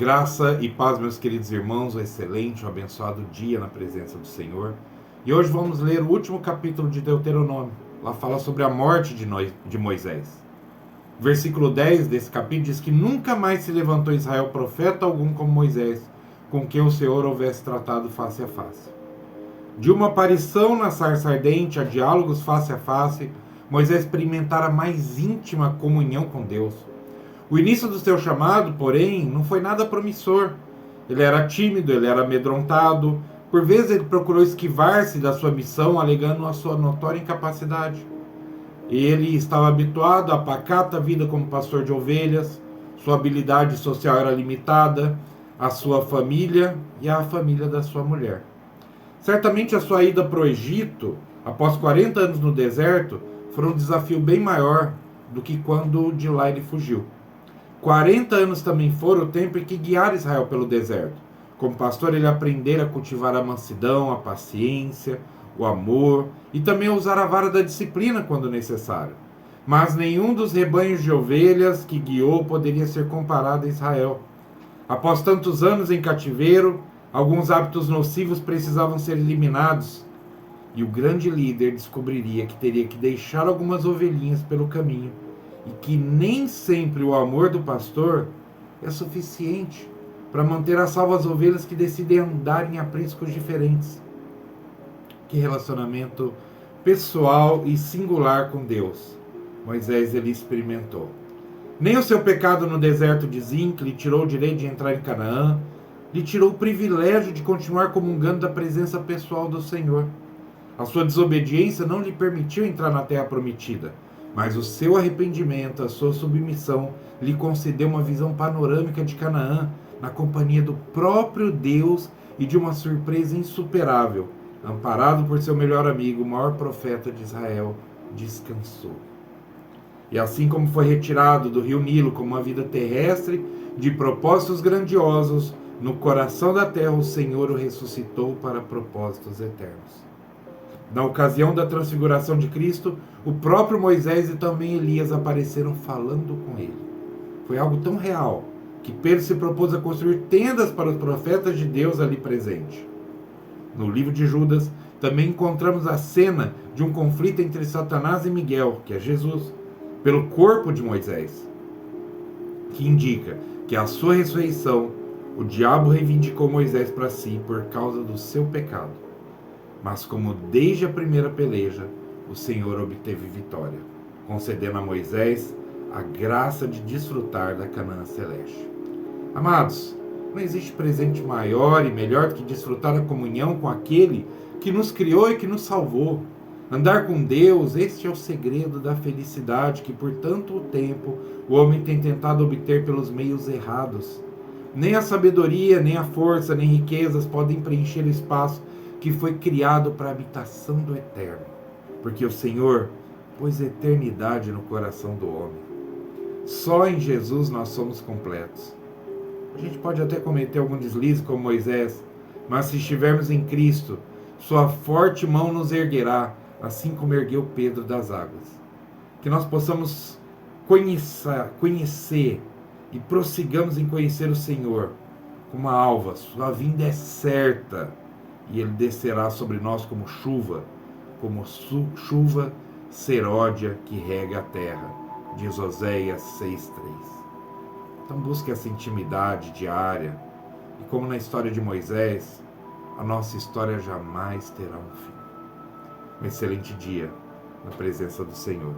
Graça e paz, meus queridos irmãos, um excelente, um abençoado dia na presença do Senhor. E hoje vamos ler o último capítulo de Deuteronômio. Lá fala sobre a morte de Moisés. Versículo 10 desse capítulo diz que nunca mais se levantou Israel profeta algum como Moisés, com quem o Senhor houvesse tratado face a face. De uma aparição na sarça ardente a diálogos face a face, Moisés experimentara mais íntima comunhão com Deus. O início do seu chamado, porém, não foi nada promissor. Ele era tímido, ele era amedrontado. Por vezes ele procurou esquivar-se da sua missão, alegando a sua notória incapacidade. Ele estava habituado à pacata vida como pastor de ovelhas, sua habilidade social era limitada, à sua família e à família da sua mulher. Certamente a sua ida para o Egito, após 40 anos no deserto, foi um desafio bem maior do que quando de lá ele fugiu. 40 anos também foram o tempo em que guiara Israel pelo deserto. Como pastor, ele aprendera a cultivar a mansidão, a paciência, o amor e também a usar a vara da disciplina quando necessário. Mas nenhum dos rebanhos de ovelhas que guiou poderia ser comparado a Israel. Após tantos anos em cativeiro, alguns hábitos nocivos precisavam ser eliminados. E o grande líder descobriria que teria que deixar algumas ovelhinhas pelo caminho. E que nem sempre o amor do pastor é suficiente para manter a salvo as ovelhas que decidem andar em apriscos diferentes. Que relacionamento pessoal e singular com Deus Moisés ele experimentou. Nem o seu pecado no deserto de Zin, que lhe tirou o direito de entrar em Canaã, lhe tirou o privilégio de continuar comungando da presença pessoal do Senhor. A sua desobediência não lhe permitiu entrar na terra prometida, mas o seu arrependimento, a sua submissão, lhe concedeu uma visão panorâmica de Canaã, na companhia do próprio Deus e de uma surpresa insuperável. Amparado por seu melhor amigo, o maior profeta de Israel, descansou. E assim como foi retirado do rio Nilo como uma vida terrestre, de propósitos grandiosos, no coração da terra o Senhor o ressuscitou para propósitos eternos. Na ocasião da transfiguração de Cristo, o próprio Moisés e também Elias apareceram falando com ele. Foi algo tão real que Pedro se propôs a construir tendas para os profetas de Deus ali presentes. No livro de Judas, também encontramos a cena de um conflito entre Satanás e Miguel, que é Jesus, pelo corpo de Moisés, que indica que a sua ressurreição, o diabo reivindicou Moisés para si por causa do seu pecado. Mas como desde a primeira peleja, o Senhor obteve vitória, concedendo a Moisés a graça de desfrutar da Canaã celeste. Amados, não existe presente maior e melhor do que desfrutar da comunhão com aquele que nos criou e que nos salvou. Andar com Deus, este é o segredo da felicidade que por tanto tempo o homem tem tentado obter pelos meios errados. Nem a sabedoria, nem a força, nem riquezas podem preencher o espaço que foi criado para a habitação do Eterno, porque o Senhor pôs eternidade no coração do homem. Só em Jesus nós somos completos. A gente pode até cometer algum deslize como Moisés, mas se estivermos em Cristo, sua forte mão nos erguerá, assim como ergueu Pedro das águas. Que nós possamos conhecer e prossigamos em conhecer o Senhor como a alva. Sua vinda é certa. E ele descerá sobre nós como chuva seródia que rega a terra, diz Oséias 6:3. Então busque essa intimidade diária, e como na história de Moisés, a nossa história jamais terá um fim. Um excelente dia na presença do Senhor.